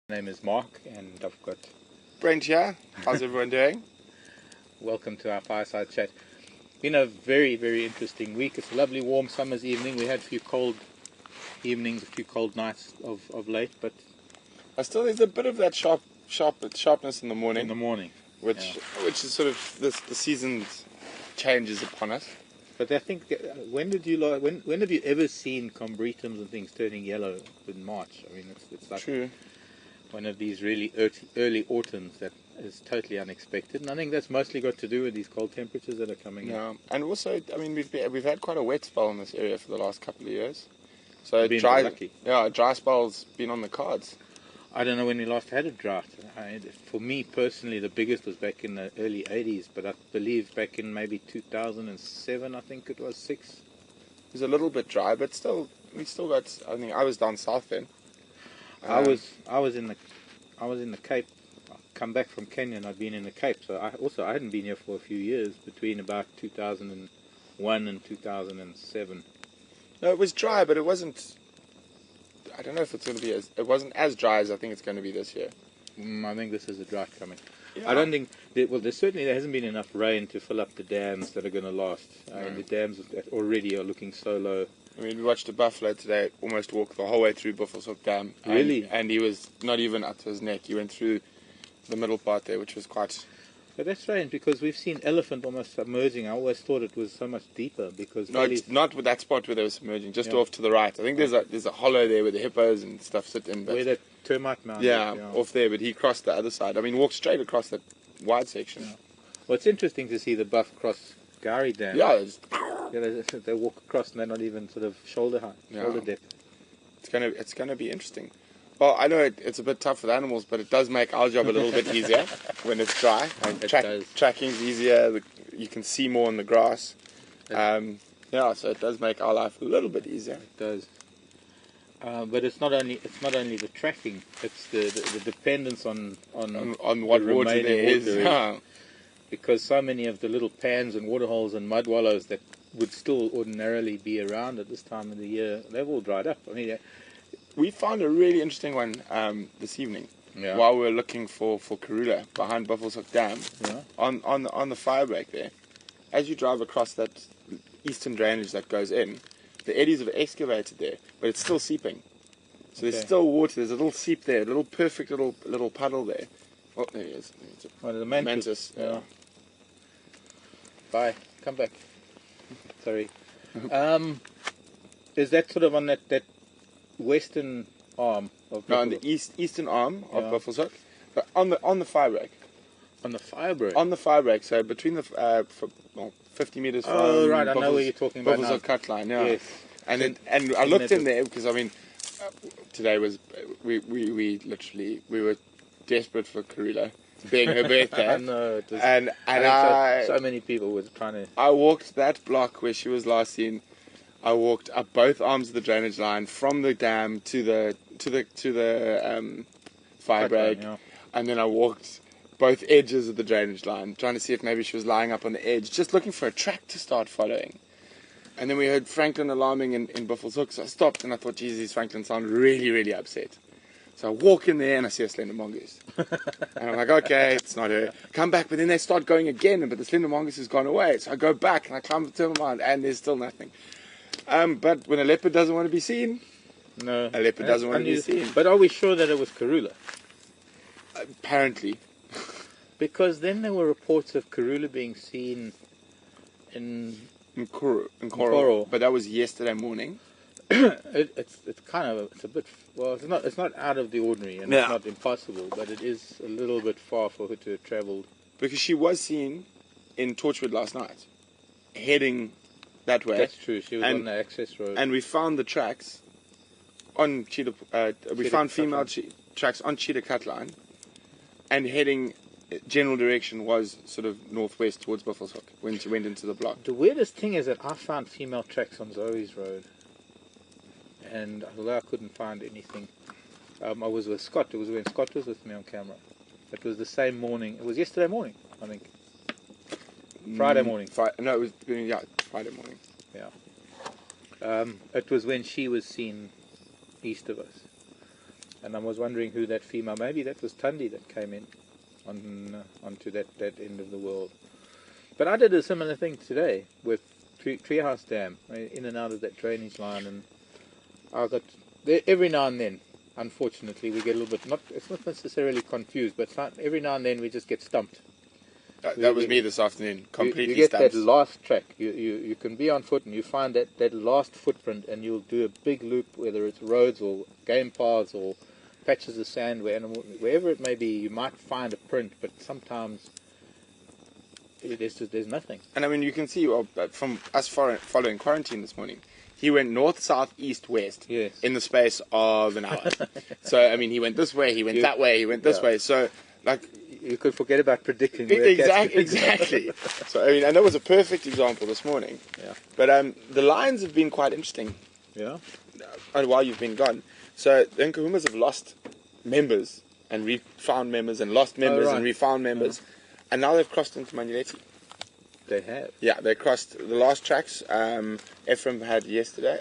My name is Mark, and I've got Brent here. How's everyone doing? welcome to our fireside chat. Been a very, very interesting week. It's a lovely warm summer's evening. We had a few cold evenings, a few cold nights of late, but There's a bit of that sharpness in the morning, which is sort of the season's changes upon us. But I think when have you ever seen combretums and things turning yellow in March? I mean, it's like True. one of these really early autumns that is totally unexpected, and I think that's mostly got to do with these cold temperatures that are coming in. Yeah, and also, I mean, we've had quite a wet spell in this area for the last couple of years. So You've been lucky. a dry spell's been on the cards. I don't know when we last had a drought. For me personally, the biggest was back in the early 80s, but I believe back in maybe 2007, I think it was 6. It was a little bit dry, but we still got. I think I was down south then. I was in the Cape. I come back from Kenya and I'd been in the Cape, so I hadn't been here for a few years, between about 2001 and 2007. No, it was dry, but it wasn't. I don't know if it's going to be it wasn't as dry as I think it's going to be this year. I think this is a drought coming. Yeah. I don't think there hasn't been enough rain to fill up the dams that are going to last. The dams that already are looking so low. I mean, we watched a buffalo today almost walk the whole way through Buffelshoek Dam. Really? And he was not even up to his neck. He went through the middle part there, which was quite... But that's strange, because we've seen elephant almost submerging. I always thought it was so much deeper, because... No, it's not with that spot where they were submerging, just off to the right. I think there's a hollow there where the hippos and stuff sit in. But where that termite mound yeah, is, off there, but he crossed the other side. I mean, walked straight across that wide section. Yeah. Well, it's interesting to see the buff cross Gary Dam. Yeah, They walk across and they're not even sort of shoulder height, shoulder depth. it's gonna be interesting. Well, I know it's a bit tough for the animals, but it does make our job a little bit easier when it's dry. Tracking's easier. You can see more on the grass. So it does make our life a little bit easier. It does. But it's not only the tracking; it's the dependence on what the water there is. Yeah. Because so many of the little pans and waterholes and mud wallows that would still ordinarily be around at this time of the year, they've all dried up. I mean, we found a really interesting one this evening while we were looking for Karula behind Buffelshoek Dam on the fire break there. As you drive across that eastern drainage that goes in, the eddies have excavated there, but it's still seeping. So there's still water. There's a little seep there, a perfect little puddle there. Oh, there he is. One of the mantis. Yeah. Bye. Come back. Sorry. Is that sort of on that western arm of on the eastern arm of Buffelshoek, but on the fire break. On the fire break. On the fire break, so between the 50 meters from. Oh right, I know where you're talking about now. Buffelshoek cut line, yeah. Yes. And I looked in there because I mean, today was we were desperate for Karula being her birthday. I know. It was, and so many people were trying to. I walked that block where she was last seen. I walked up both arms of the drainage line from the dam to the fire break, and then I walked both edges of the drainage line, trying to see if maybe she was lying up on the edge, just looking for a track to start following. And then we heard Franklin alarming in Buffelshoek, so I stopped and I thought, Jesus, Franklin sounded really, really upset. So I walk in there and I see a slender mongoose. And I'm like, okay, it's not her. Come back, but then they start going again, but the slender mongoose has gone away. So I go back and I climb the tunnel line and there's still nothing. But when a leopard doesn't want to be seen, no, a leopard doesn't want to be seen. But are we sure that it was Karula? Apparently. Because then there were reports of Karula being seen in Coral, but that was yesterday morning. it's a bit, well, it's not out of the ordinary and it's not impossible, but it is a little bit far for her to have travelled. Because she was seen in Torchwood last night, heading that way. That's true. She was on the access road, and we found the tracks on Cheetah. We found female tracks on Cheetah Cut Line, and heading. General direction was sort of northwest towards Buffelshoek when she went into the block. The weirdest thing is that I found female tracks on Zoe's road, and although I couldn't find anything, I was with Scott. It was when Scott was with me on camera. It was the same morning. It was yesterday morning, I think. Friday morning. No, it was Friday morning. Yeah. It was when she was seen east of us. And I was wondering who that female, maybe that was Tundi that came in onto that end of the world. But I did a similar thing today with Treehouse Dam, in and out of that drainage line, and I got, every now and then, unfortunately, we get a little bit, it's not necessarily confused, but every now and then we just get stumped. That was me this afternoon, completely you get stumped. that last track. You can be on foot and you find that last footprint, and you'll do a big loop, whether it's roads or game paths or patches of sand, wherever it may be. You might find a print, but sometimes there's nothing. And I mean, you can see from us following quarantine this morning, he went north, south, east, west in the space of an hour. So, I mean, he went this way, he went that way, he went this way. So, like, you could forget about predicting. Exactly. So, I mean, and that was a perfect example this morning. Yeah. But the lions have been quite interesting. Yeah. While you've been gone. So, the Nkahumas have lost members and refound members and lost members and refound members. And now they've crossed into Manuleti. They have. Yeah, they crossed the last tracks. Ephraim had yesterday.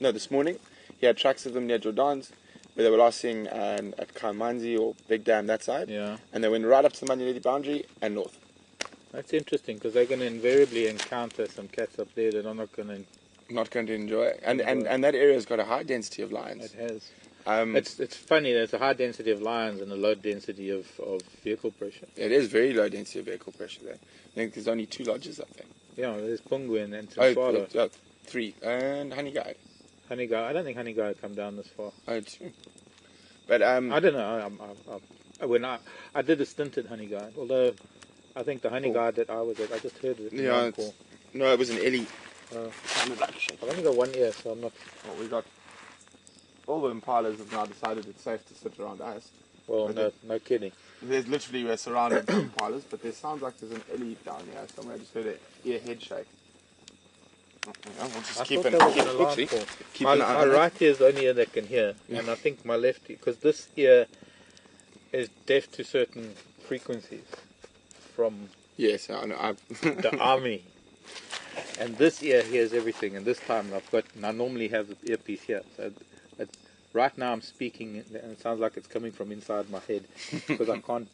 This morning. He had tracks of them near Jordan's, where they were last seeing at Kaimanzi or Big Dam, that side. Yeah. And they went right up to the Manuleti boundary and north. That's interesting, because they're going to invariably encounter some cats up there that are not going to enjoy. And that area's got a high density of lions. It has. It's funny, there's a high density of lions and a low density of vehicle pressure. It is very low density of vehicle pressure there. I think there's only 2 lodges up there. Yeah, there's Pungu and Tswalo. 3. And Honey Guide. Honey Guide, I don't think Honey Guide come down this far. Oh, 2. But I don't know. I did a stint at Honey Guide, although I think the Honey Guide that I was at, I just heard it. Yeah, no, it was an Ellie. I've only got 1 ear, so I'm not. Well, we got. All the impalas have now decided it's safe to sit around us. Well, no kidding. We're surrounded by impalas, but there sounds like there's an ellie down here somewhere. I just heard a head shake. We'll just keep an eye. My right ear is the only ear that can hear, and I think my left ear, because this ear is deaf to certain frequencies from I know. the army. And this ear hears everything, and this time I normally have the earpiece here, so right now I'm speaking, and it sounds like it's coming from inside my head, because I can't.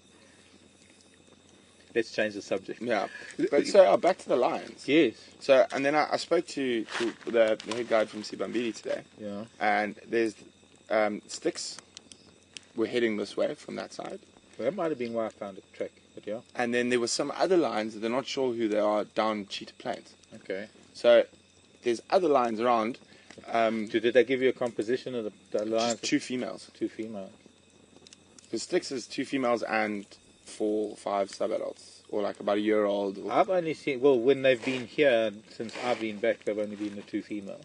Let's change the subject. Yeah, but so back to the lions. Yes. So, and then I spoke to the head guide from Sibambili today. Yeah. And there's sticks. We're heading this way from that side. Well, that might have been why I found a track, but yeah. And then there were some other lions that they're not sure who they are down Cheetah Plains. Okay. So there's other lions around. Did they give you a composition of the lions? Just 2 females. 2 females. The sticks is 2 females and 4 or 5 sub-adults, or like about a year old. I've only seen, when they've been here, since I've been back, they've only been the 2 females.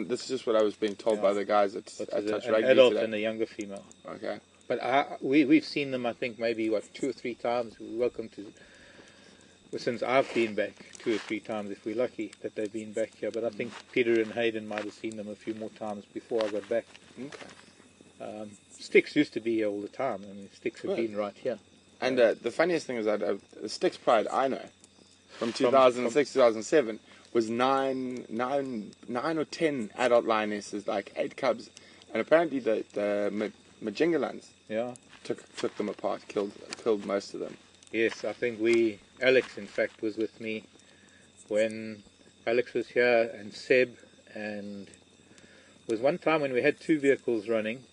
This is just what I was being told by the guys at Touch Rugby an adult today. and a younger female. Okay. But we've seen them, I think, maybe, 2 or 3 times. Since I've been back 2 or 3 times, if we're lucky, that they've been back here. But I think Peter and Hayden might have seen them a few more times before I got back. Okay. Sticks used to be here all the time. I mean, Sticks have been right here. And the funniest thing is that the Sticks Pride I know from 2006 2007 was 9 or 10 adult lionesses, like 8 cubs, and apparently the Majingalans took them apart, killed most of them. Yes, I think Alex in fact was with me when Alex was here, and Seb, and there was one time when we had 2 vehicles running.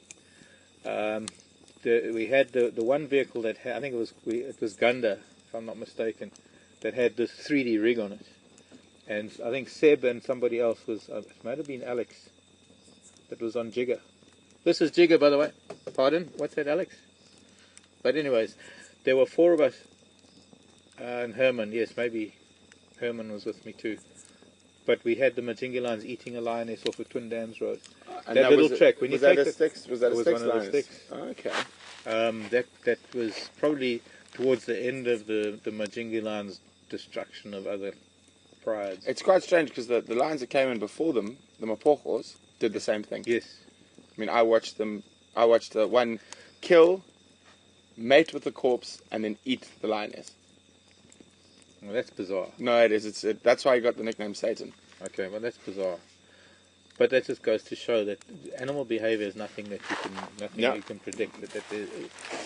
We had the one vehicle that had, I think it was Gunda, if I'm not mistaken, that had this 3D rig on it, and I think Seb and somebody else was, it might have been Alex, that was on Jigger. This is Jigger, by the way. Pardon? What's that, Alex? But anyways, there were 4 of us, and Herman, yes, maybe Herman was with me too. But we had the Majingalans eating a lioness off of Twin Dams Road. And that little track. When was you that take a Sticks? Was that a Sticks one of the lioness? Sticks. Oh, okay. That was probably towards the end of the Majingalans' destruction of other prides. It's quite strange because the lions that came in before them, the Mapogos, did the same thing. Yes. I mean, I watched the one kill, mate with the corpse, and then eat the lioness. Well, that's bizarre. No, it is. That's why he got the nickname Satan. Okay, well, that's bizarre. But that just goes to show that animal behavior is nothing that you can predict.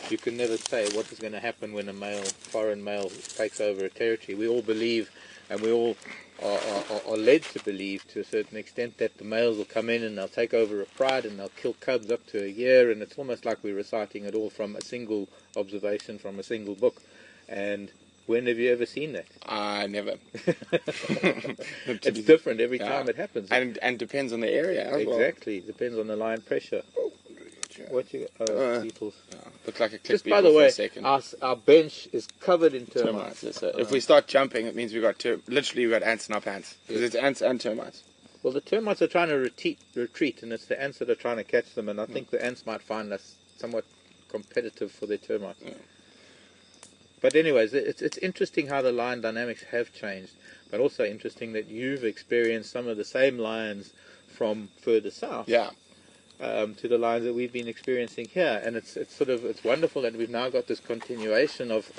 You can never say what is going to happen when a foreign male takes over a territory. We all believe, and we all are led to believe to a certain extent, that the males will come in and they'll take over a pride and they'll kill cubs up to a year, and it's almost like we're reciting it all from a single observation from a single book. And when have you ever seen that? Never. It's different every time it happens. And depends on the area as well. Exactly. Depends on the lion pressure. What you beetles. Look like a click Just beetle by the way, for a second. our bench is covered in termites. So if we start jumping, it means we've got ants in our pants. Because it's ants and termites. Well, the termites are trying to retreat, and it's the ants that are trying to catch them, and I think the ants might find us somewhat competitive for their termites. Yeah. But anyways, it's interesting how the lion dynamics have changed, but also interesting that you've experienced some of the same lions from further south to the lions that we've been experiencing here. And it's wonderful that we've now got this continuation of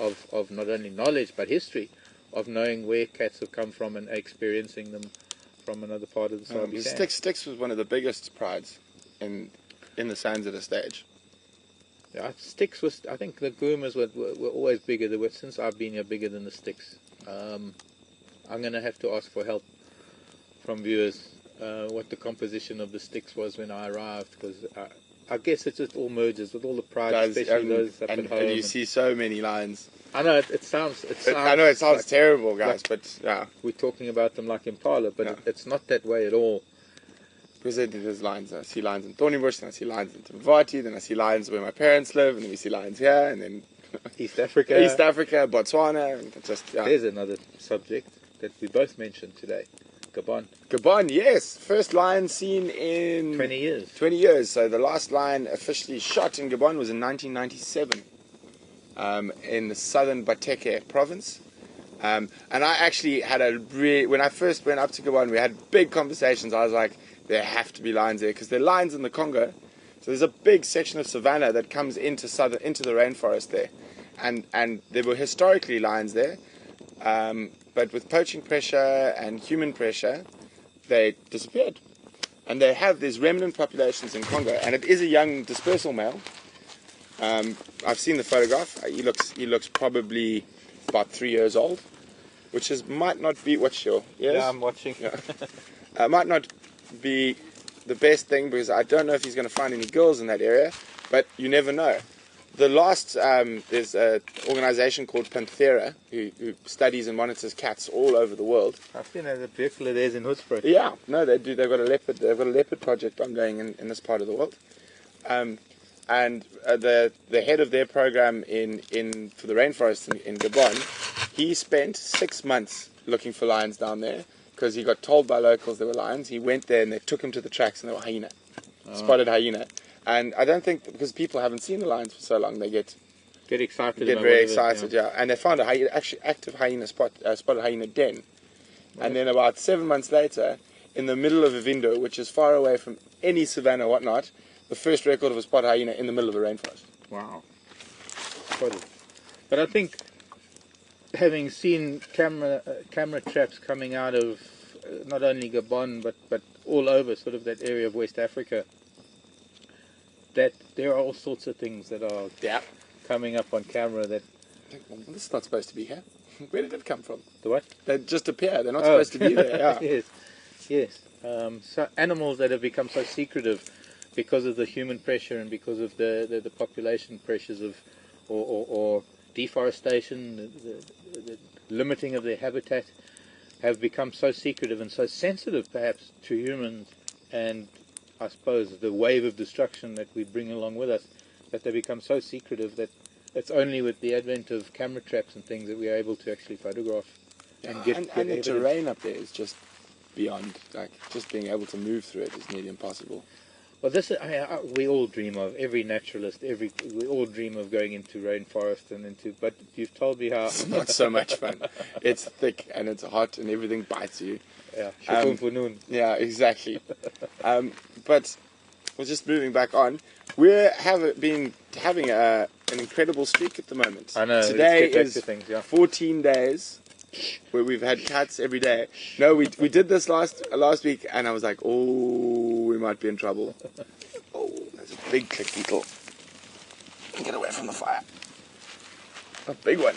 not only knowledge but history of knowing where cats have come from and experiencing them from another part of the Sabi Land. Styx was one of the biggest prides in the sands at a stage. Yeah, Styx was. I think the Djumas were always bigger. Since I've been here, bigger than the Styx. I'm going to have to ask for help from viewers what the composition of the Styx was when I arrived, because I guess it just all merges with all the pride, especially those up at home. And you see so many lions. I know it sounds. I know it sounds like, terrible, guys, like, but yeah, we're talking about them like Impala, but it's not that way at all. Because there's lions. I see lions in Thornybush, then I see lions in Tumvati, then I see lions where my parents live, and then we see lions here, and then East Africa, Botswana, and There's another subject that we both mentioned today, Gabon. Gabon, yes, first lion seen in 20 years. 20 years. So the last lion officially shot in Gabon was in 1997, in the southern Bateke province. And I actually had when I first went up to Gabon, we had big conversations. I was like, there have to be lions there, because there are lions in the Congo. So there's a big section of savanna that comes into the rainforest there, and there were historically lions there, but with poaching pressure and human pressure, they disappeared. And they have these remnant populations in Congo, and it is a young dispersal male. I've seen the photograph. He looks probably about 3 years old, which might not be what's your ears? Yeah, I'm watching. Yeah. Might not be the best thing, because I don't know if he's going to find any girls in that area, but you never know. The last there's an organization called Panthera who studies and monitors cats all over the world. I've seen there's a vehicle of theirs in Hoedspruit. Yeah, no, they do. They've got a leopard project ongoing in this part of the world. And the head of their program for the rainforest in Gabon, he spent 6 months looking for lions down there, because he got told by locals there were lions. He went there and they took him to the tracks, and there were hyena, spotted hyena. And I don't think, because people haven't seen the lions for so long, they get excited. Get very excited, yeah. And they found a actually active hyena spotted hyena den. Right. And then about 7 months later, in the middle of a Vindo, which is far away from any savanna or whatnot, the first record of a spotted hyena in the middle of a rainforest. Wow. But I think, having seen camera traps coming out of not only Gabon but all over sort of that area of West Africa, that there are all sorts of things that are coming up on camera that... Well, this is not supposed to be here. Where did it come from? The what? They just appear. They're not supposed to be there. Yeah. Yes. So animals that have become so secretive because of the human pressure and because of the population pressures of or deforestation, the limiting of their habitat, have become so secretive and so sensitive perhaps to humans, and I suppose the wave of destruction that we bring along with us, that they become so secretive that it's only with the advent of camera traps and things that we are able to actually photograph and get the terrain up there is just beyond, like, just being able to move through it is nearly impossible. Well, we all dream of, every naturalist, we all dream of going into rainforest but you've told me how... It's not so much fun. It's thick and it's hot and everything bites you. Yeah, yeah, exactly. But we're just moving back on. We have been having an incredible streak at the moment. I know. Today is 14 days where we've had cats every day. No, we did this last week, and I was like, oh, we might be in trouble. Oh, there's a big click beetle. Get away from the fire. A big one.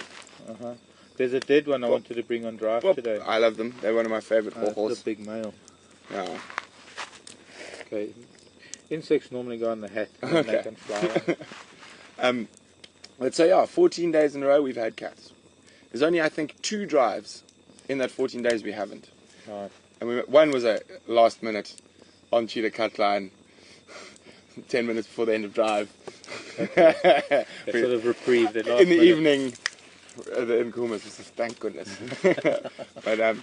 There's a dead one I wanted to bring on drive today. I love them. They're one of my favorite horses. It's a big male. Yeah. Okay. Insects normally go in the hat and they can fly out. Let's say, 14 days in a row we've had cats. There's only, I think, 2 drives in that 14 days we haven't. Right. And one was a last minute on Cheetah Cut Line, 10 minutes before the end of drive. They sort of reprieve the last in the minute. evening, the Nkumas was just, thank goodness. But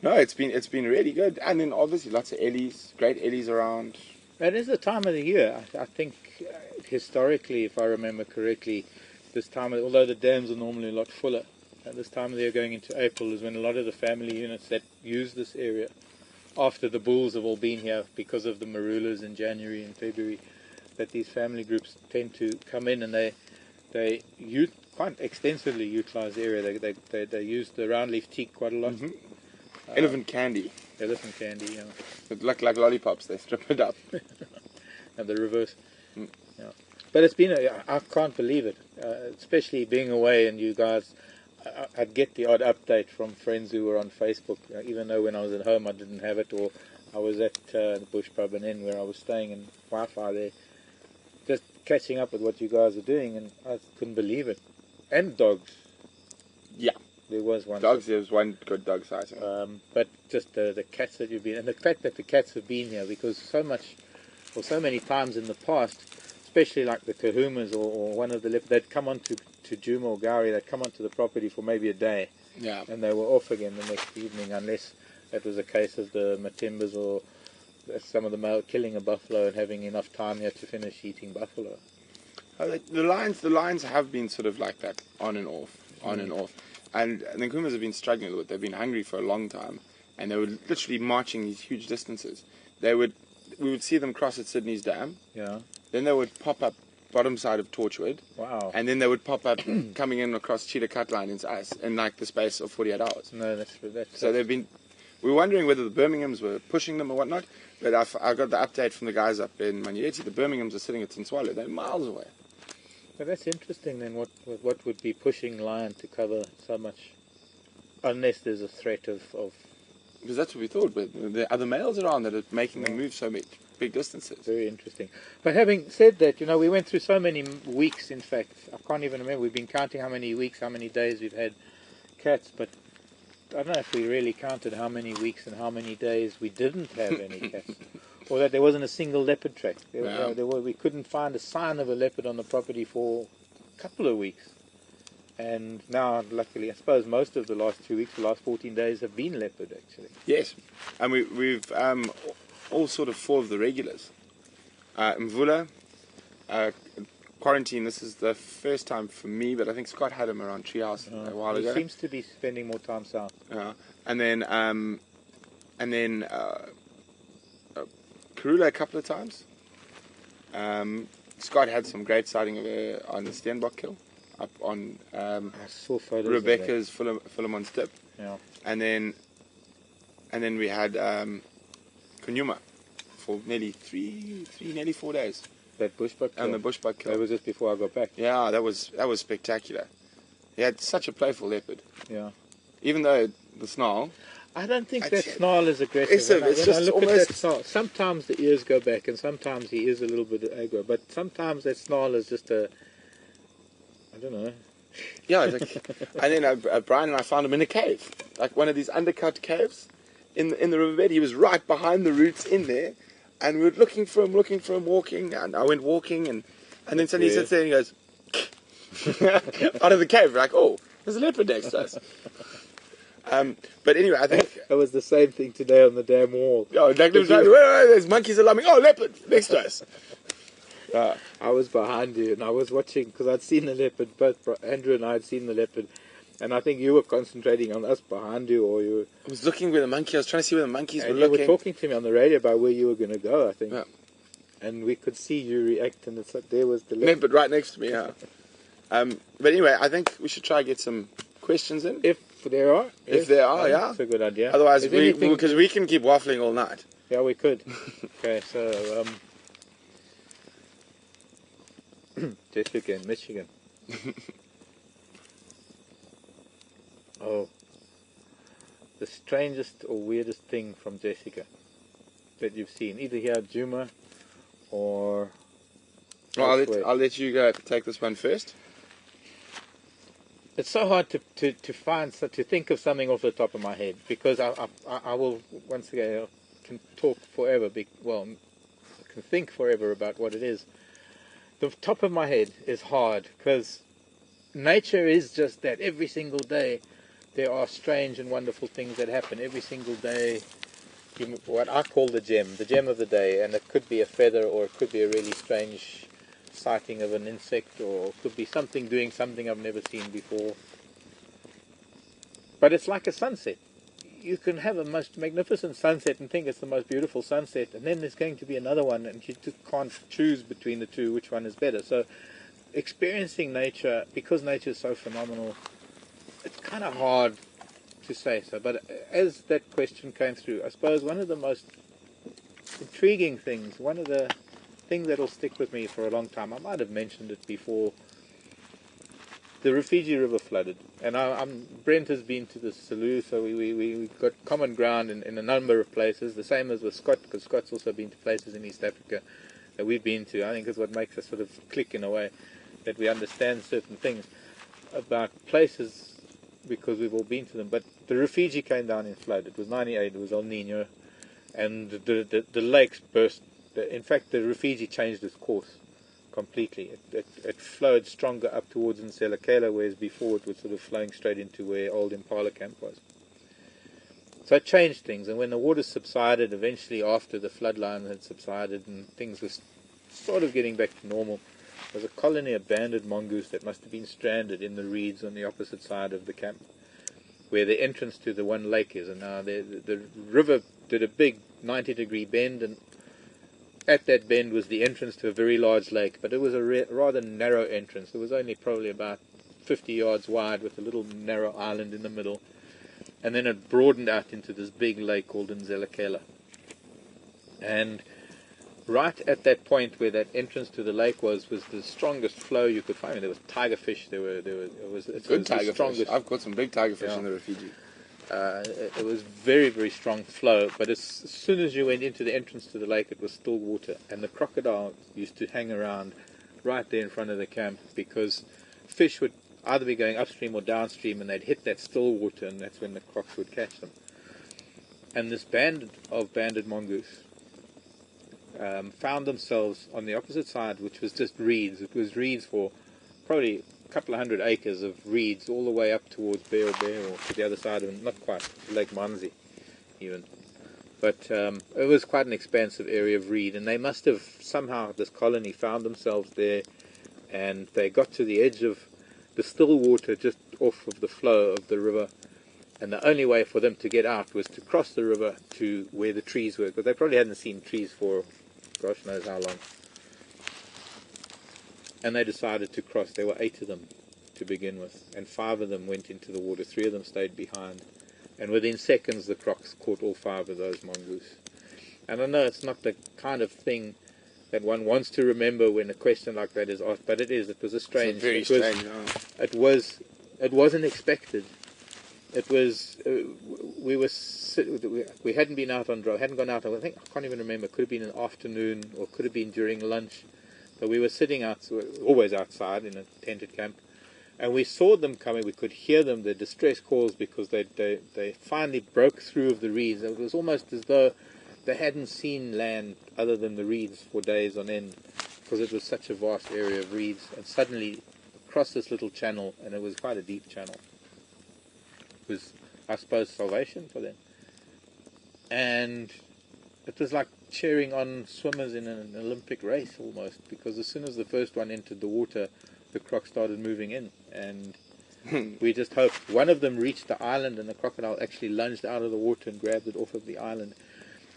no, it's been really good. And then obviously lots of ellies, great ellies around. That is the time of the year. I think historically, if I remember correctly, this time, although the dams are normally a lot fuller, at this time of the year going into April is when a lot of the family units that use this area, after the bulls have all been here because of the marulas in January and February, that these family groups tend to come in and they quite extensively utilize the area. They use the roundleaf teak quite a lot. Elephant candy. Elephant candy, yeah. Like lollipops, they strip it up. And the reverse. Yeah. But it's been, I can't believe it, especially being away and you guys, I'd get the odd update from friends who were on Facebook, even though when I was at home I didn't have it, or I was at the Bush Pub and Inn where I was staying and Wi-Fi there, just catching up with what you guys are doing, and I couldn't believe it. And dogs. Yeah. There was one. Dogs, there was one good dog sighting. But just the cats that you've been, and the fact that the cats have been here, because so many times in the past, especially like the kahumas or one of the leopards, they'd come on to Djuma or Gowrie, they'd come onto the property for maybe a day, and they were off again the next evening, unless it was a case of the Matimbas or some of the male killing a buffalo and having enough time here to finish eating buffalo. The lions have been sort of like that, on and off. And the Nkumas have been struggling a little bit. They've been hungry for a long time, and they were literally marching these huge distances. We would see them cross at Sydney's Dam. Yeah. Then they would pop up bottom side of Torchwood. Wow. And then they would pop up coming in across Cheetah Cut Line into us in like the space of 48 hours. No, that's so they've been. We were wondering whether the Birminghams were pushing them or whatnot, but I got the update from the guys up in Manueti. The Birminghams are sitting at Tinswalo. They're miles away. But that's interesting then, what would be pushing lion to cover so much, unless there's a threat of... Because that's what we thought, but the other males around that are making them move so big distances. Very interesting. But having said that, we went through so many weeks, in fact, I can't even remember, we've been counting how many weeks, how many days we've had cats, but I don't know if we really counted how many weeks and how many days we didn't have any cats. Or that there wasn't a single leopard track. We couldn't find a sign of a leopard on the property for a couple of weeks. And now, luckily, I suppose most of the last 2 weeks, the last 14 days have been leopard, actually. Yes. And we've all sort of 4 of the regulars. Mvula, quarantine, this is the first time for me, but I think Scott had him around Treehouse a while ago. He seems to be spending more time south. And then Karula a couple of times. Scott had some great sighting of her on the Steenbok kill, up on I saw photos Rebecca's Philemon's tip. Yeah. And then we had Kunyuma for nearly nearly 4 days. That bushbuck kill. And the bushbuck kill. That was just before I got back. Yeah, that was spectacular. He had such a playful leopard. Yeah. Even though the snarl. I don't think that snarl is aggressive. It's just I look almost... at that snarl, sometimes the ears go back and sometimes he is a little bit aggro, but sometimes that snarl is just I don't know. Yeah, it's like, and then Brian and I found him in a cave, like one of these undercut caves in the riverbed. He was right behind the roots in there, and we were looking for him, walking, and I went walking, and then suddenly he sits there and he goes out of the cave. We're like, oh, there's a leopard next to us. But anyway, I think... That was the same thing today on the damn wall. Oh, exactly. There's monkeys alarming. Oh, leopard next to us. I was behind you and I was watching because I'd seen the leopard. Both Andrew and I had seen the leopard, and I think you were concentrating on us behind you, or you. I was looking where the monkey. I was trying to see where the monkeys were looking. looking. You were talking to me on the radio about where you were going to go, I think. Yeah. And we could see you react, and it's like there was the leopard right next to me. Yeah. But anyway, I think we should try to get some questions in. If there are? If there are, yeah. That's a good idea. Otherwise, Is anything- because we can keep waffling all night. Yeah, we could. Okay, so Jessica in Michigan. Oh, the strangest or weirdest thing from Jessica that you've seen, either here at Djuma or Well, elsewhere. I'll let you go take this one first. It's so hard to think of something off the top of my head, because I will, once again, can talk forever, can think forever about what it is. The top of my head is hard, because nature is just that. Every single day there are strange and wonderful things that happen. Every single day, what I call the gem of the day, and it could be a feather, or it could be a really strange sighting of an insect, or it could be something doing something I've never seen before. But it's like a sunset. You can have a most magnificent sunset and think it's the most beautiful sunset, and then there's going to be another one, and you just can't choose between the two which one is better. So experiencing nature, because nature is so phenomenal, it's kind of hard to say so. But as that question came through, I suppose one of the most intriguing things, one of the things that will stick with me for a long time, I might have mentioned it before, the Rufiji River flooded. And Brent has been to the Selous, so we got common ground in a number of places, the same as with Scott, because Scott's also been to places in East Africa that we've been to. I think it's what makes us sort of click in a way, that we understand certain things about places because we've all been to them. But the Rufiji came down in flood. It was 98, it was El Nino, and the lakes burst. In fact, the Rufiji changed its course completely. It flowed stronger up towards Nselekela, whereas before it was sort of flowing straight into where old Impala camp was. So it changed things, and when the water subsided, eventually after the flood line had subsided and things were sort of getting back to normal, there was a colony of banded mongoose that must have been stranded in the reeds on the opposite side of the camp, where the entrance to the one lake is. And now the river did a big 90-degree bend, and at that bend was the entrance to a very large lake, but it was a rather narrow entrance. It was only probably about 50 yards wide, with a little narrow island in the middle, and then it broadened out into this big lake called Nselekela. And right at that point where that entrance to the lake was the strongest flow you could find. There was tigerfish. It was Good tigerfish. strongest. I've caught some big tigerfish in the Rufiji. It was very, very strong flow, but as soon as you went into the entrance to the lake, it was still water, and the crocodile used to hang around right there in front of the camp, because fish would either be going upstream or downstream, and they'd hit that still water, and that's when the crocs would catch them. And this band of banded mongoose found themselves on the opposite side, which was just reeds. It was reeds for probably a couple of 100 acres of reeds, all the way up towards Bear or to the other side of it, not quite, Lake Manzi even. But it was quite an expansive area of reed, and they must have somehow, this colony found themselves there, and they got to the edge of the still water just off of the flow of the river, and the only way for them to get out was to cross the river to where the trees were, because they probably hadn't seen trees for gosh knows how long. And they decided to cross. There were 8 of them to begin with, and 5 of them went into the water. 3 of them stayed behind, and within seconds the crocs caught all 5 of those mongoose. And I know it's not the kind of thing that one wants to remember when a question like that is asked, but it is. It was a strange. Very strange. It wasn't expected. It was. We hadn't been out on drive. Hadn't gone out. I can't even remember. It could have been an afternoon, or could have been during lunch. But we were sitting out, always outside in a tented camp, and we saw them coming. We could hear them, the distress calls, because they finally broke through of the reeds. It was almost as though they hadn't seen land other than the reeds for days on end, because it was such a vast area of reeds. And suddenly, across this little channel, and it was quite a deep channel, it was, I suppose, salvation for them. And it was like cheering on swimmers in an Olympic race almost, because as soon as the first one entered the water, the croc started moving in, and we just hoped one of them reached the island, and the crocodile actually lunged out of the water and grabbed it off of the island.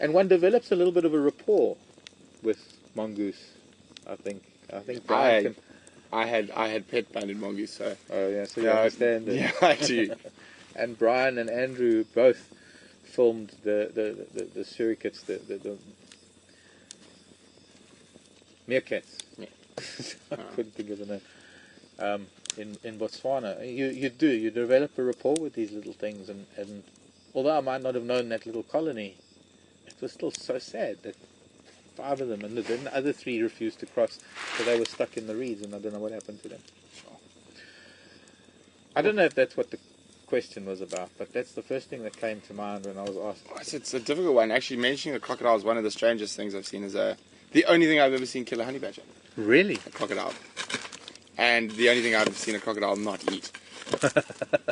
And one develops a little bit of a rapport with mongoose, I think. I had pet banded mongoose, so oh yeah, so you understand it. Yeah, I do. and Brian and Andrew both filmed the surrogates, the meerkats. Yeah. I couldn't think of the name. In Botswana, you develop a rapport with these little things, and although I might not have known that little colony, it was still so sad that 5 of them, and the other 3 refused to cross, so they were stuck in the reeds, and I don't know what happened to them. Sure. I don't know if that's what the question was about, but that's the first thing that came to mind when I was asked. It's a difficult one. Actually, mentioning a crocodile is one of the strangest things I've seen. Is the only thing I've ever seen kill a honey badger. Really? A crocodile. And the only thing I've seen a crocodile not eat.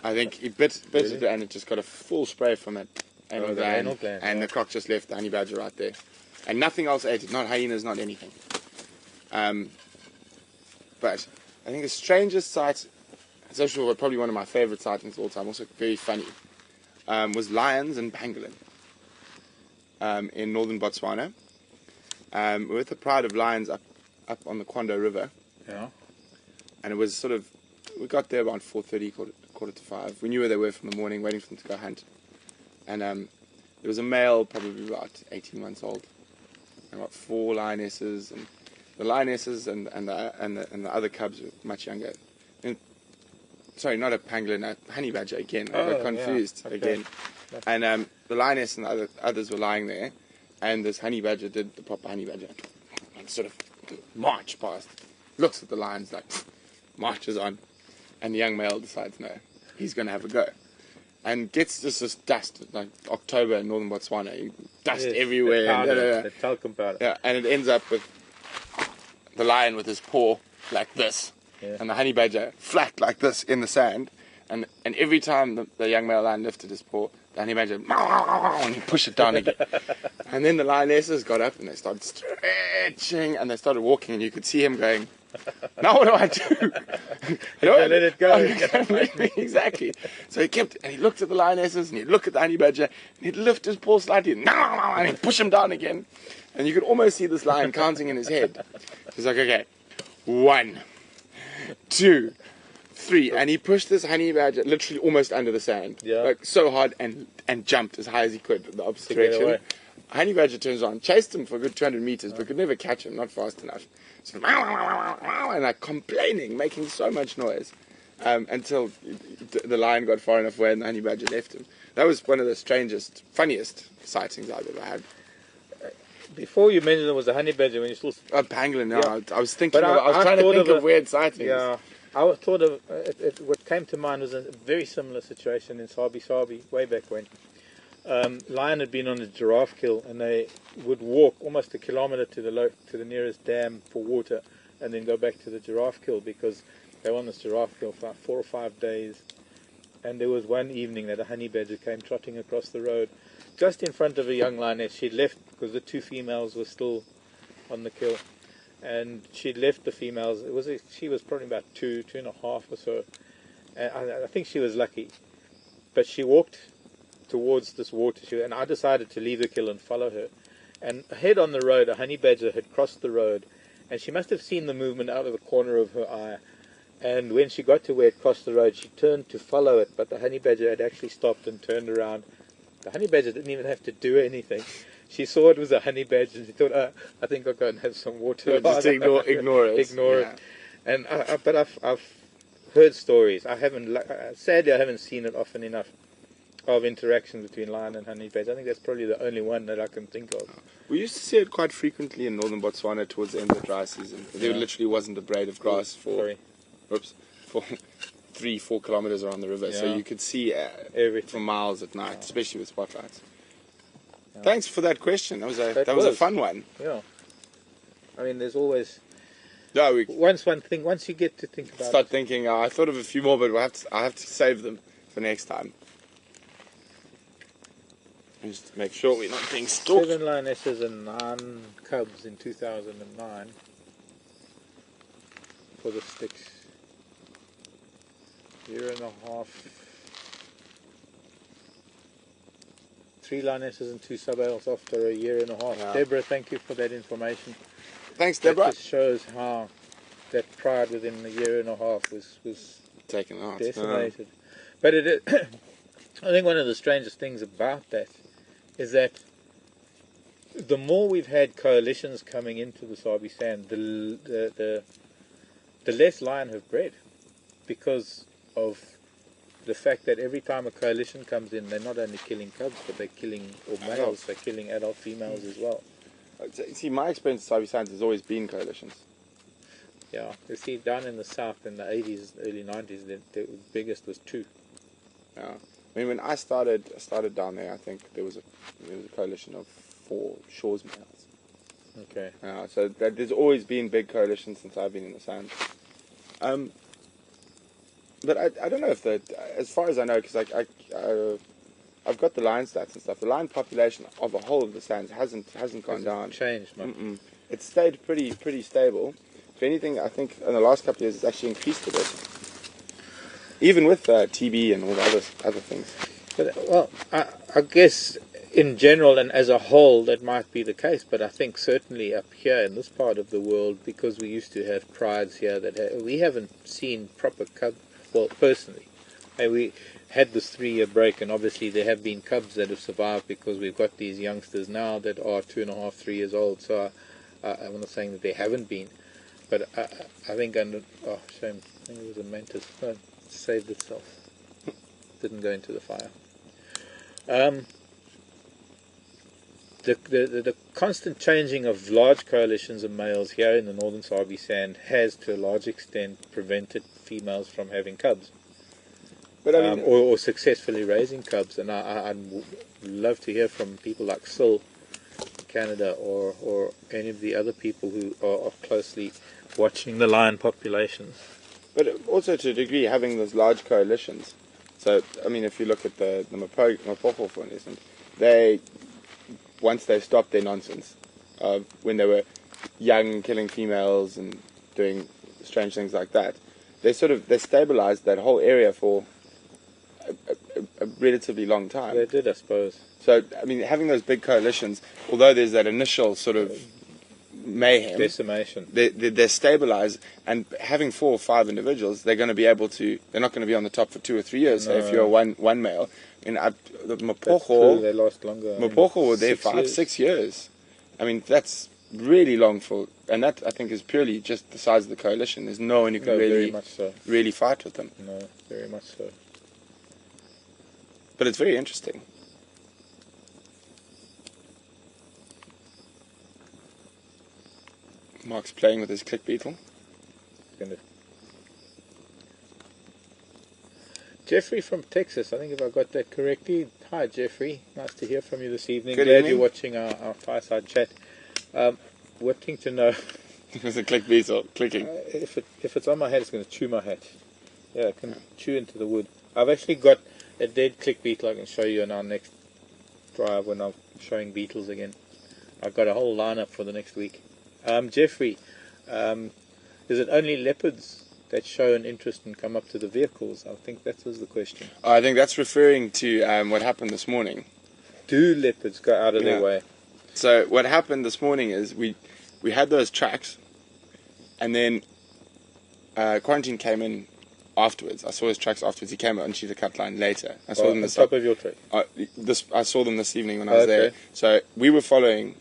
I think he bit Really? it, and it just got a full spray from it. Anal the gland, anal gland, and yeah. the croc just left the honey badger right there. And nothing else ate it. Not hyenas, not anything. But I think the strangest sight, it's actually probably one of my favourite sightings of all time, also very funny, was lions and pangolin in northern Botswana. We were with a pride of lions up on the Kwando River. Yeah. And it was sort of, we got there around 4:30, quarter to 5. We knew where they were from the morning, waiting for them to go hunt. And there was a male, probably about 18 months old, and about 4 lionesses, and the lionesses and the other cubs were much younger. And, sorry, not a pangolin, a honey badger again. I got confused again. And the lioness and the others were lying there, and this honey badger did the proper honey badger, and sort of marched past, looks at the lions like, marches on, and the young male decides, no, he's going to have a go. And gets just this dust, like October in northern Botswana, dust everywhere. The powder, the talcum powder. Yeah, and it ends up with the lion with his paw like this, and the honey badger flat like this in the sand. And every time the young male lion lifted his paw, the honey badger, and he pushed it down again. And then the lionesses got up and they started stretching and they started walking, and you could see him going, now what do I do? Let it go. Exactly. So he kept, and he looked at the lionesses, and he'd look at the honey badger, and he'd lift his paw slightly, and he'd push him down again. And you could almost see this lion counting in his head. He's like, okay, 1, 2, 3, and he pushed this honey badger literally almost under the sand, like so hard, and jumped as high as he could in the opposite direction. Honey badger turns on, chased him for a good 200 meters, but could never catch him, not fast enough. So, and like complaining, making so much noise, until the lion got far enough away and the honey badger left him. That was one of the strangest, funniest sightings I've ever had. Before you mentioned there was a honey badger, when you still... A pangolin, I was thinking, I was trying to think of weird sightings. Yeah, I thought of, what came to mind was a very similar situation in Sabi, way back when. Lion had been on a giraffe kill, and they would walk almost a kilometre to the nearest dam for water, and then go back to the giraffe kill, because they were on this giraffe kill for 4 or 5 days. And there was one evening that a honey badger came trotting across the road, just in front of a young lioness. She'd left because the 2 females were still on the kill, and she'd left the females. She was probably about 2.5 or so. And I think she was lucky, but she walked towards this water, and I decided to leave the kill and follow her. And ahead on the road, a honey badger had crossed the road, and she must have seen the movement out of the corner of her eye. And when she got to where it crossed the road, she turned to follow it, but the honey badger had actually stopped and turned around. The honey badger didn't even have to do anything. She saw it was a honey badger, and she thought, I think I'll go and have some water. Just ignore it. Ignore it. And but I've heard stories. Sadly, I haven't seen it often enough, of interactions between lion and honey badger. I think that's probably the only one that I can think of. We used to see it quite frequently in northern Botswana towards the end of the dry season. There literally wasn't a blade of grass for 3-4 kilometers around the river, so you could see everything for miles at night, especially with spotlights. Yeah. Thanks for that question. That was a fun one. Yeah. I mean, there's always once you get to think about start thinking. I thought of a few more, but I have to save them for next time. Just make sure we're not being stalked. 7 lionesses and 9 cubs in 2009 for the sticks. 1.5 years. 3 lionesses and 2 sub-ales after 1.5 years. Yeah. Deborah, thank you for that information. Thanks, Deborah. That just shows how that pride within 1.5 years was taken out, decimated. But I think one of the strangest things about that is that the more we've had coalitions coming into the Sabi Sand, the less lion have bred, because of the fact that every time a coalition comes in, they're not only killing cubs, but they're killing males, they're killing adult females as well. See, my experience with Sabi Sands has always been coalitions. Yeah, you see, down in the south in the 80s, early 90s, the biggest was 2. Yeah, I mean, when I started down there, I think there was a coalition of 4 Shaw's males. Okay. So there's always been big coalitions since I've been in the sand. But I don't know if as far as I know, because I've got the lion stats and stuff. The lion population of the whole of the sands hasn't gone down. Changed much. It's stayed pretty stable. If anything, I think in the last couple of years it's actually increased a bit. Even with TB and all the other things. But, well, I guess in general and as a whole that might be the case, but I think certainly up here in this part of the world, because we used to have prides here, that we haven't seen proper cub. Well, personally, we had this 3-year break, and obviously there have been cubs that have survived because we've got these youngsters now that are 2.5, 3 years old. So I'm not saying that there haven't been, but I think shame. I think it was a mantis. No, it saved itself. Didn't go into the fire. The constant changing of large coalitions of males here in the northern Sabi Sand has, to a large extent, prevented females from having cubs, but I mean, or successfully raising cubs. And I'd love to hear from people like Sil in Canada, or any of the other people who are closely watching the lion populations. But also, to a degree, having those large coalitions. So, I mean, if you look at the Mapocho, for instance, once they stopped their nonsense, when they were young, killing females and doing strange things like that, they stabilized that whole area for a relatively long time. They did, I suppose. So, I mean, having those big coalitions, although there's that initial sort of mayhem, decimation, they're stabilized, and having 4 or 5 individuals, they're going to be able to. They're not going to be on the top for 2 or 3 years. No. So if you're one male, I mean, the Mapocho, they last longer. Mapocho were there 6 years. I mean, that's really long and that I think is purely just the size of the coalition. There's no one who can really fight with them. No, very much so. But it's very interesting. Mark's playing with his click beetle. Jeffrey from Texas, I think if I got that correctly. Hi Jeffrey, nice to hear from you this evening. Good Glad evening. You're watching our Fireside chat. Wanting to know... There's a click beetle clicking. If it's on my head, it's going to chew my hat. Yeah, it can chew into the wood. I've actually got a dead click beetle I can show you on our next drive when I'm showing beetles again. I've got a whole lineup for the next week. Jeffrey, is it only leopards that show an interest and come up to the vehicles? I think that was the question. I think that's referring to what happened this morning. Do leopards go out of their way? So what happened this morning is we had those tracks, and then Quarantine came in afterwards. I saw his tracks afterwards. He came out onto the cut line later. I saw them on top of your track? I saw them this evening when I was there. So we were following,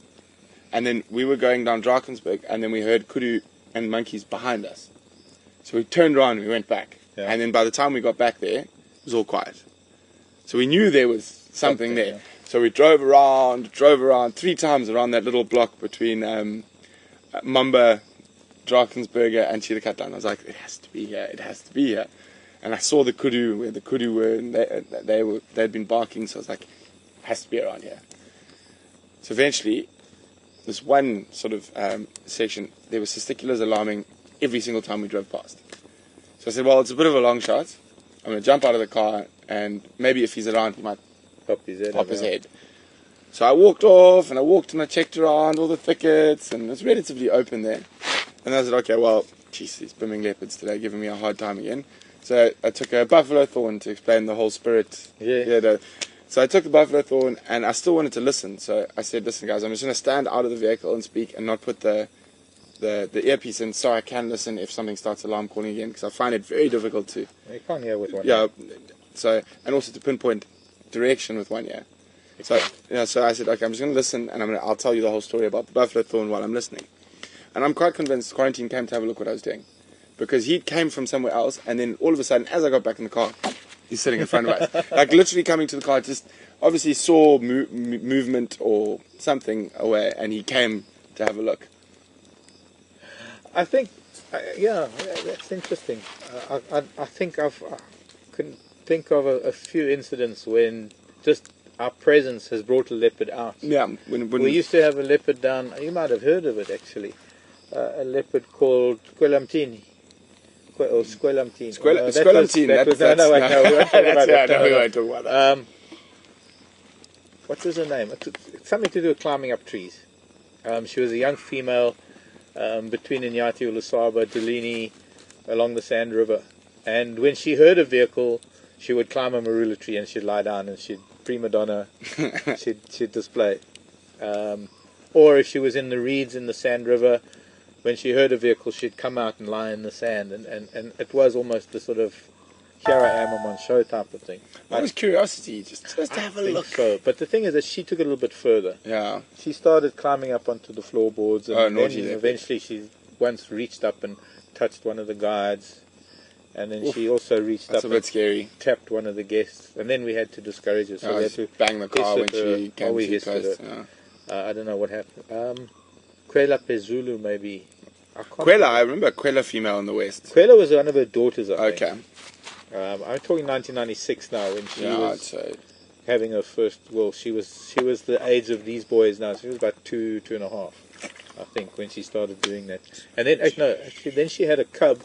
and then we were going down Drakensberg, and then we heard kudu and monkeys behind us. So we turned around and we went back. Yeah. And then by the time we got back there, it was all quiet. So we knew there was something there. Yeah. So we drove around 3 times around that little block between Mamba, Drakensberger and Chidakatlan. I was like, it has to be here. And I saw the kudu, where the kudu were, and they'd been barking, so I was like, it has to be around here. So eventually, this one sort of section, there were testiculars alarming every single time we drove past. So I said, well, it's a bit of a long shot. I'm going to jump out of the car, and maybe if he's around, he might pop his head. So I walked off, and I checked around all the thickets, and it's relatively open there. And I said, okay, well, geez, these bimming leopards today are giving me a hard time again. So I took a buffalo thorn to explain the whole spirit. Yeah. So I took the buffalo thorn, and I still wanted to listen. So I said, listen, guys, I'm just going to stand out of the vehicle and speak and not put the earpiece in, so I can listen if something starts alarm calling again, because I find it very difficult to... You can't hear with one. Yeah. So, and also to pinpoint direction with one ear. So, so I said, okay, I'm just going to listen, and I'll tell you the whole story about the buffalo thorn while I'm listening. And I'm quite convinced Quarantine came to have a look what I was doing. Because he came from somewhere else, and then all of a sudden, as I got back in the car, he's sitting in front of us. Like, literally coming to the car, just obviously saw movement or something away, and he came to have a look. I think, that's interesting. I think I can think of a few incidents when just our presence has brought a leopard out. Yeah. We used to have a leopard down, you might have heard of it actually, a leopard called Squelamtini. Or Squelamtine. Squelamtine. No, we won't talk about that. We won't talk about that. What was her name? Something to do with climbing up trees. She was a young female between Inyati, Ulusaba, Delini, along the Sand River. And when she heard a vehicle, she would climb a marula tree and she'd lie down and she'd prima donna, she'd display. Or if she was in the reeds in the Sand River, when she heard a vehicle, she'd come out and lie in the sand. And it was almost the sort of, here I am, I'm on show type of thing. That was curiosity, just to have a look. So. But the thing is that she took it a little bit further. Yeah. She started climbing up onto the floorboards, and then eventually she once reached up and touched one of the guides, and then she also reached up and tapped one of the guests, and then we had to discourage her. So we had to bang the car when she came too close. I don't know what happened. Quella Pezulu, maybe. I remember Quella female in the West. Quella was one of her daughters, I think. Okay. I'm talking 1996 now, when she was having her first. Well, she was the age of these boys now. She was about 2.5, I think, when she started doing that. And then then she had a cub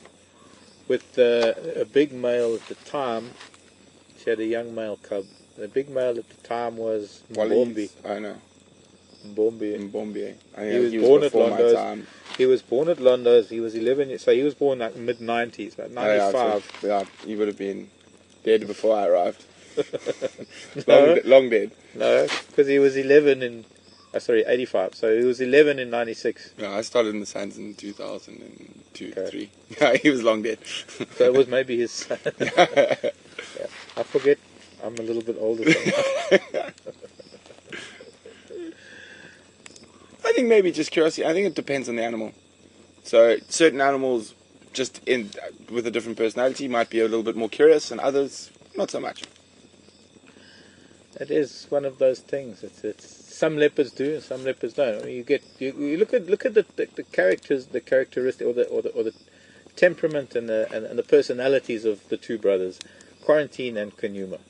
with a big male at the time. She had a young male cub. The big male at the time was Mbombi. I know. Mbombi. He was born at Londo's. He was born at Londo's. He was 11. So he was born like mid-90s, about 95. Yeah, he would have been dead before I arrived. No, long dead. No, because he was 11 in. 85. So he was 11 in 96. Yeah, I started in the Sands in 2002, 3. Yeah, he was long dead. So it was maybe his son. Yeah. I forget. I'm a little bit older. I think maybe just curiosity. I think it depends on the animal. So certain animals, just with a different personality, might be a little bit more curious, and others not so much. It is one of those things. It's some leopards do and some leopards don't. I mean, you look at the characters, the characteristic, or the temperament and the personalities of the two brothers, Quarantine and Djuma,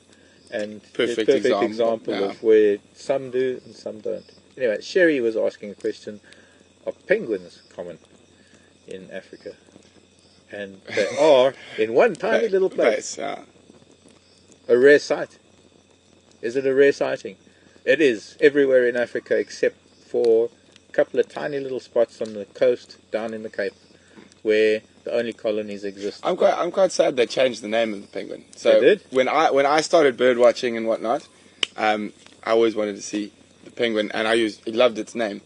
and perfect example of where some do and some don't. Anyway, Sherry was asking a question: are penguins common in Africa? And they are in one tiny little place. Yeah. A rare sight. Is it a rare sighting? It is everywhere in Africa except for a couple of tiny little spots on the coast down in the Cape, where the only colonies exist. I'm quite sad they changed the name of the penguin. So they did? When I started bird watching and whatnot, I always wanted to see the penguin, and I loved its name.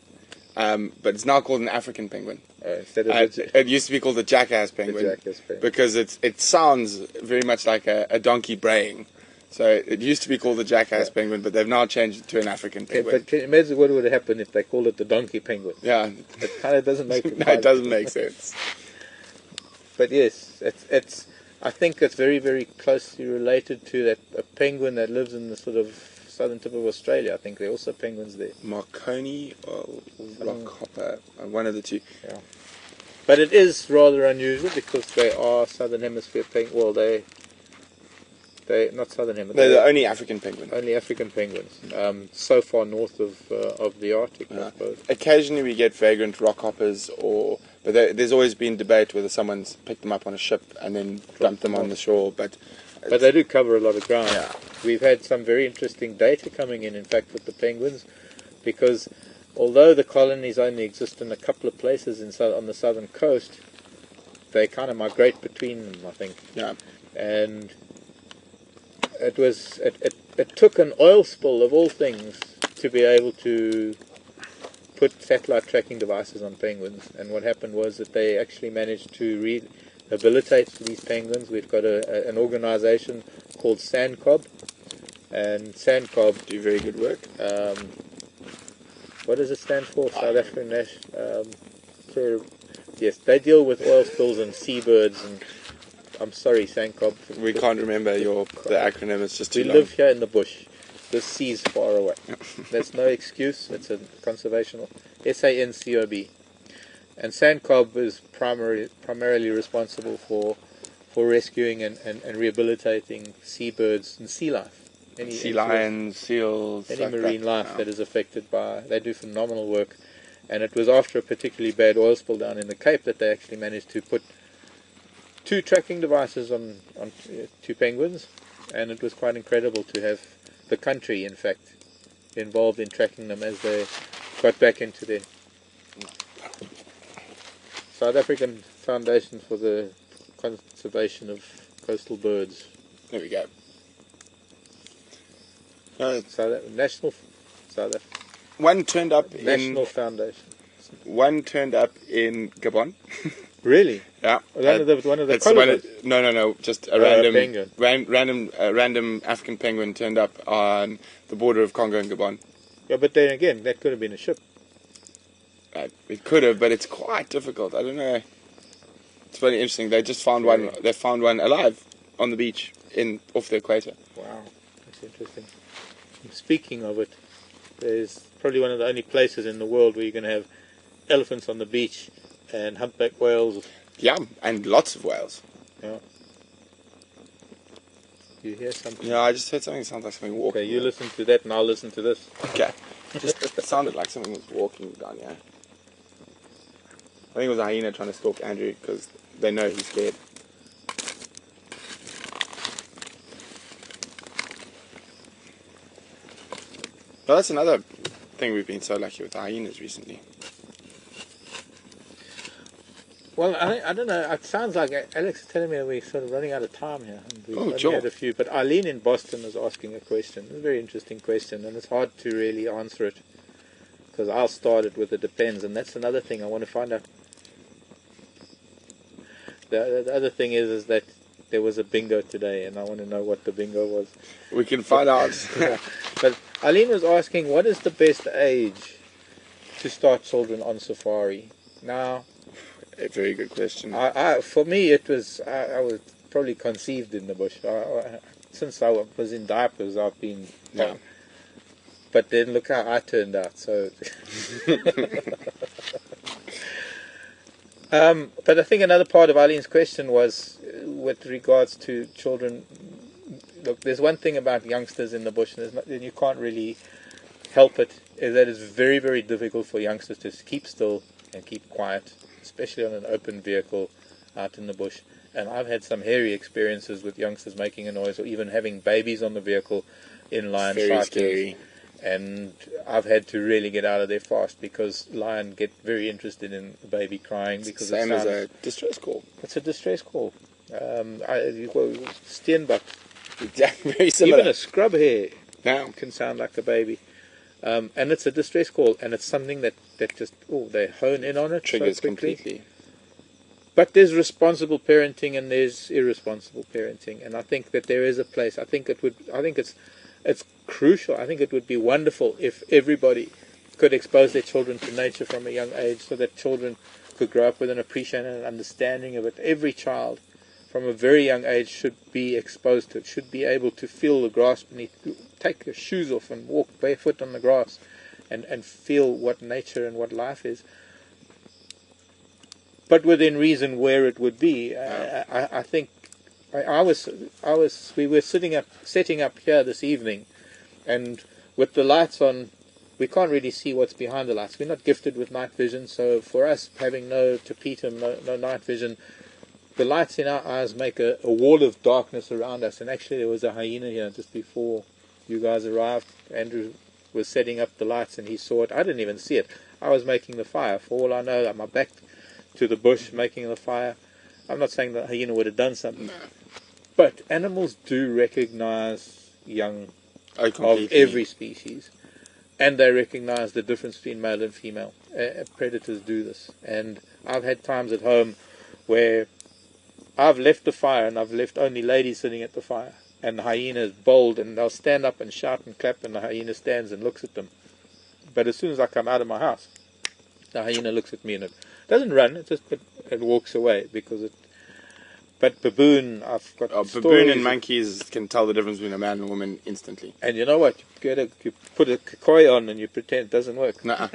But it's now called an African penguin. Instead of it used to be called the jackass penguin, because it sounds very much like a donkey braying. So it used to be called the jackass penguin, but they've now changed it to an African penguin. But can you imagine what would happen if they called it the donkey penguin? Yeah, it kind of doesn't make no, it doesn't make sense. But yes, it's. I think it's very, very closely related to a penguin that lives in the sort of southern tip of Australia. I think there are also penguins there. Marconi or rockhopper, one of the two. Yeah. But it is rather unusual because they are southern hemisphere penguins. Well, they're not southern hemisphere. They're the only African penguin. Only African penguins. So far north of the Arctic, I suppose. Occasionally we get vagrant rockhoppers, but there's always been debate whether someone's picked them up on a ship and then dumped them on the shore. But they do cover a lot of ground. Yeah. We've had some very interesting data coming in fact, with the penguins, because although the colonies only exist in a couple of places on the southern coast, they kind of migrate between them, I think. Yeah. And it took an oil spill of all things to be able to put satellite tracking devices on penguins. And what happened was that they actually managed to rehabilitate these penguins. We've got an organization called SANCOB, and sandcob. Do very good work. What does it stand for? South African National. Yes, they deal with oil spills and seabirds, and I'm sorry, sandcob. We can't remember the acronym. It's just too long. We live here in the bush. The sea's far away. That's no excuse. It's a conservational. SANCOB. And sandcob is primarily responsible for rescuing and rehabilitating seabirds and sea life. Sea lions, seals, any marine life that is affected by. They do phenomenal work, and it was after a particularly bad oil spill down in the Cape that they actually managed to put 2 tracking devices on 2 penguins, and it was quite incredible to have the country, in fact, involved in tracking them as they got back into their South African Foundation for the Conservation of Coastal Birds. There we go. National One turned up National Foundation. One turned up in Gabon. Really? Yeah. One of the colonies? No. Just a random African penguin turned up on the border of Congo and Gabon. Yeah, but then again, that could have been a ship. It could have, but it's quite difficult. I don't know. It's very interesting. They just found one. They found one alive on the beach off the equator. Wow, that's interesting. Speaking of it, there's probably one of the only places in the world where you're going to have elephants on the beach and humpback whales. Yeah, and lots of whales. Yeah. You hear something? Yeah, I just heard something. It sounds like something walking. Okay, you listen to that and I'll listen to this. Okay. It sounded like something was walking down here. I think it was a hyena trying to stalk Andrew because they know he's scared. Well, that's another thing we've been so lucky with the hyenas recently. Well, I don't know. It sounds like Alex is telling me that we're sort of running out of time here. We've only had a few, but Eileen in Boston is asking a question. It's a very interesting question, and it's hard to really answer it because I'll start it with it depends, and that's another thing I want to find out. The other thing is that there was a bingo today, and I want to know what the bingo was. We can find out. But Eileen was asking, what is the best age to start children on safari? Now, a very good question. For me, it was I was probably conceived in the bush. Since I was in diapers, I've been. Yeah. But then look how I turned out. So. But I think another part of Eileen's question was with regards to children. Look, there's one thing about youngsters in the bush, and you can't really help it, is that it's very, very difficult for youngsters to keep still and keep quiet, especially on an open vehicle out in the bush. And I've had some hairy experiences with youngsters making a noise or even having babies on the vehicle in lion sightings. Scary. And I've had to really get out of there fast because lion get very interested in a baby crying because same as a distress call. It's a distress call. Steenbuck. Exactly, very similar. Even a scrub hare now can sound like a baby. And it's a distress call, and it's something that just they hone in on it triggers so quickly. completely. But there's responsible parenting and there's irresponsible parenting, and I think that there is a place. I think it's crucial. I think it would be wonderful if everybody could expose their children to nature from a young age, so that children could grow up with an appreciation and an understanding of it. Every child, from a very young age, should be exposed to it. Should be able to feel the grass beneath. Take your shoes off and walk barefoot on the grass, and feel what nature and what life is. But within reason, where it would be. I think we were setting up here this evening, and with the lights on, we can't really see what's behind the lights. We're not gifted with night vision, so for us, having no tapetum, no night vision, the lights in our eyes make a wall of darkness around us. And actually, there was a hyena here just before you guys arrived. Andrew was setting up the lights, and he saw it. I didn't even see it. I was making the fire. For all I know, I'm back to the bush making the fire. I'm not saying that hyena would have done something. No. But animals do recognize young of every species, and they recognize the difference between male and female. Predators do this, and I've had times at home where I've left the fire and I've left only ladies sitting at the fire, and the hyena is bold, and they'll stand up and shout and clap, and the hyena stands and looks at them. But as soon as I come out of my house, the hyena looks at me, and it doesn't run, it walks away, because it... But baboon, I've got baboon and monkeys can tell the difference between a man and a woman instantly. And you know what? You put a koi on and you pretend it doesn't work. Nuh-uh.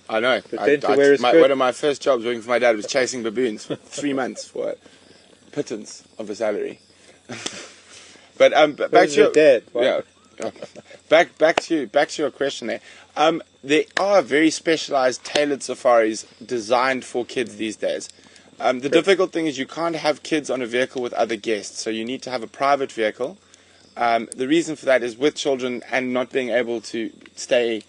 I know. Pretend to wear a skirt. One of my first jobs working for my dad was chasing baboons for 3 months for a pittance of a salary. But back to your dad. Yeah. Back to your question there. There are very specialized, tailored safaris designed for kids these days. The difficult thing is you can't have kids on a vehicle with other guests, so you need to have a private vehicle. The reason for that is with children and not being able to stay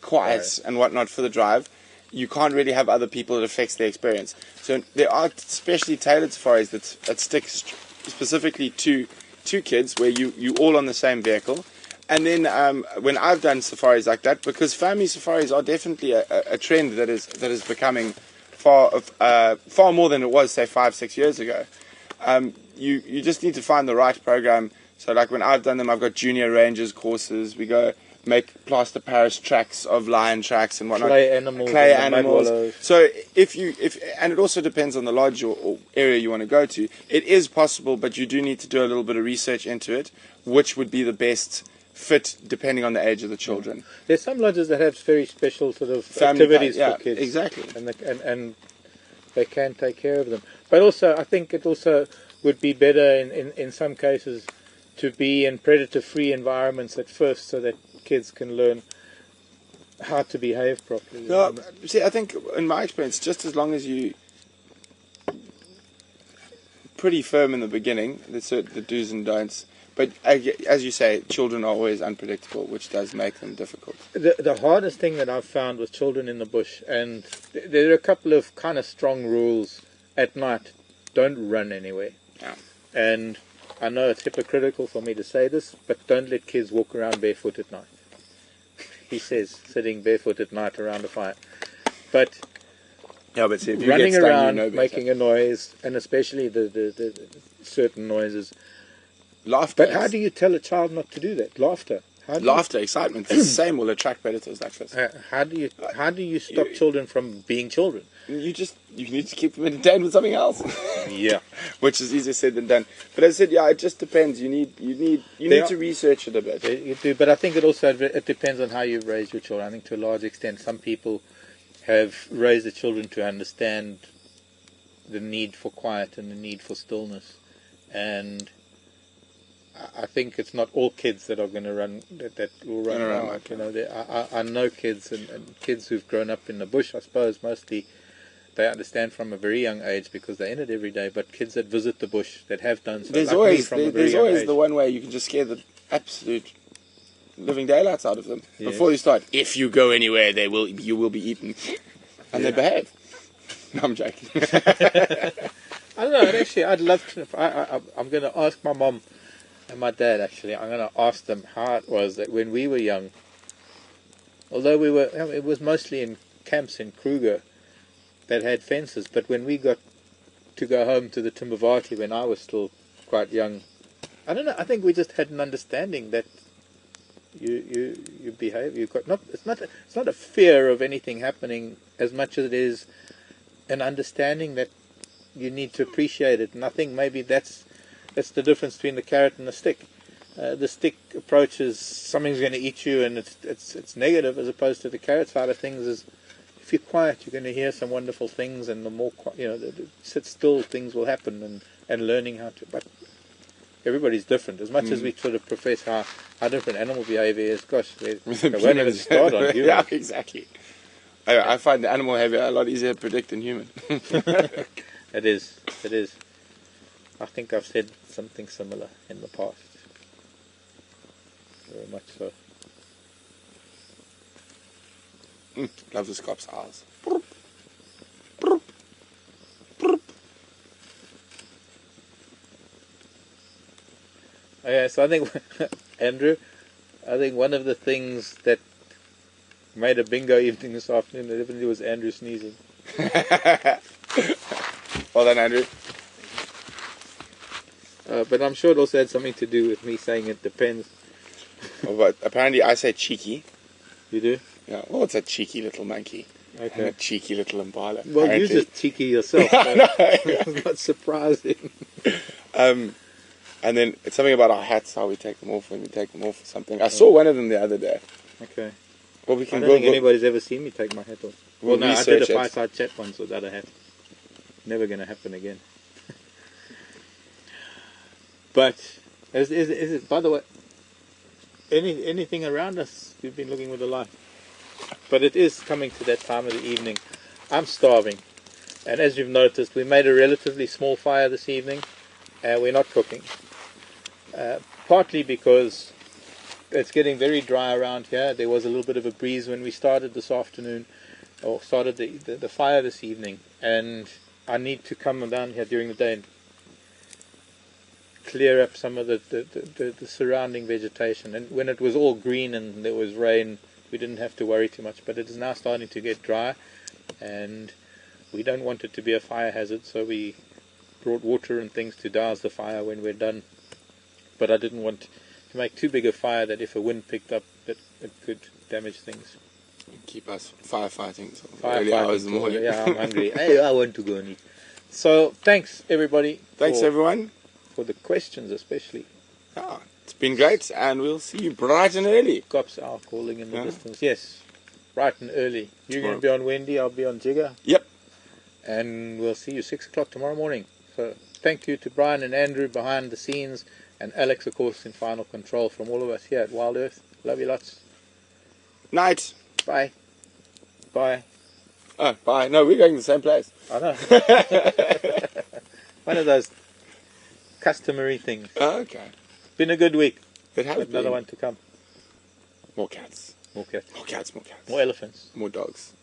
quiet and whatnot for the drive, you can't really have other people. It affects the experience. So there are specially tailored safaris that stick specifically to kids, where you all on the same vehicle. And then when I've done safaris like that, because family safaris are definitely a trend that is becoming far more than it was, say, 5-6 years ago. You just need to find the right program. So like when I've done them, I've got junior rangers courses. We go make plaster Paris tracks of lion tracks and whatnot. Clay animals. So and it also depends on the lodge or area you want to go to. It is possible, but you do need to do a little bit of research into it, which would be the best fit depending on the age of the children. There's some lodges that have very special sort of activities for kids. Exactly. And they can take care of them. But also, I think it also would be better in some cases to be in predator-free environments at first, so that kids can learn how to behave properly. No, see, I think in my experience, just as long as you pretty firm in the beginning, the do's and don'ts. But as you say, children are always unpredictable, which does make them difficult. The hardest thing that I've found with children in the bush, and there are a couple of kind of strong rules at night. Don't run anywhere. Yeah. And I know it's hypocritical for me to say this, but don't let kids walk around barefoot at night. He says, sitting barefoot at night around a fire. But see, if you running get stung, around, you know making a noise, and especially the certain noises. Laughter. But how do you tell a child not to do that? Laughter. Laughter, excitement, the same will attract predators like this. How do you stop children from being children? You need to keep them entertained with something else. Yeah, which is easier said than done. But as I said, it just depends. You need to research it a bit. You do, but I think it depends on how you raise your children. I think to a large extent, some people have raised the children to understand the need for quiet and the need for stillness, and I think it's not all kids that are going to run that will run around. You know, I know kids and kids who've grown up in the bush. I suppose mostly they understand from a very young age because they're in it every day. But kids that visit the bush that have done so, there's like always me from a very young age. the one way you can just scare the absolute living daylights out of them before you start. If you go anywhere, you will be eaten, and they behave. No, I'm joking. I don't know. Actually, I'd love to. I'm going to ask my mom and my dad. Actually, I'm going to ask them how it was that when we were young. Although it was mostly in camps in Kruger that had fences. But when we got to go home to the Timbavati when I was still quite young, I don't know. I think we just had an understanding that you behave. You've got it's not a fear of anything happening as much as it is an understanding that you need to appreciate it. And I think maybe that's the difference between the carrot and the stick. The stick approach is something's going to eat you, and it's negative, as opposed to the carrot side of things is if you're quiet, you're going to hear some wonderful things, and the more sit still, things will happen, and learning how to. But everybody's different. As much as we sort of profess how different animal behavior is, gosh, we won't even start on humans. Yeah, exactly. I find the animal behavior a lot easier to predict than human. It is. I think I've said something similar in the past. Very much so. Love the Scops eyes. Yeah, so I think, Andrew, one of the things that made a bingo evening this afternoon definitely was Andrew sneezing. Well done, Andrew. But I'm sure it also had something to do with me saying it depends. Well, but apparently I say cheeky. You do? Yeah. Well, it's a cheeky little monkey. Okay. And a cheeky little impala. Well, apparently. you're just cheeky yourself. So it's not surprising. And then it's something about our hats, how we take them off when we take them off or something. I saw one of them the other day. Okay. Well, we I can don't think anybody's ever seen me take my hat off. We'll Well, no, I did a research it. Fireside chat once without a hat. Never going to happen again. But, is it, by the way, anything around us, you've been looking with the light. But it is coming to that time of the evening. I'm starving. And as you've noticed, we made a relatively small fire this evening. And we're not cooking. Partly because it's getting very dry around here. There was a little bit of a breeze when we started this afternoon, or started the fire this evening. And I need to come down here during the day and clear up some of the surrounding vegetation. And when it was all green and there was rain, we didn't have to worry too much. But it is now starting to get dry, and we don't want it to be a fire hazard, so we brought water and things to douse the fire when we're done. But I didn't want to make too big a fire that if a wind picked up, it could damage things. Keep us firefighting till early hours in the morning. Yeah, I'm hungry. Hey, I want to go and eat. So, thanks everybody. Thanks everyone. For the questions especially. Yeah, it's been great, and we'll see you bright and early. Cops are calling in the distance. Yes, bright and early. You're going to be on Wendy, I'll be on Jigger. Yep. And we'll see you 6 o'clock tomorrow morning. So, thank you to Brian and Andrew behind the scenes, and Alex, of course, in final control from all of us here at Wild Earth. Love you lots. Night. Bye. Bye. Oh, bye. No, we're going to the same place. I know. One of those customary things. Oh, okay. Been a good week. It has been. Another one to come. More cats. More cats. More cats, more cats. More elephants. More dogs.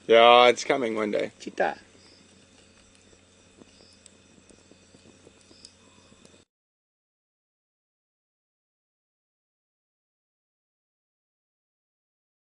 Yeah, it's coming one day. Cheetah.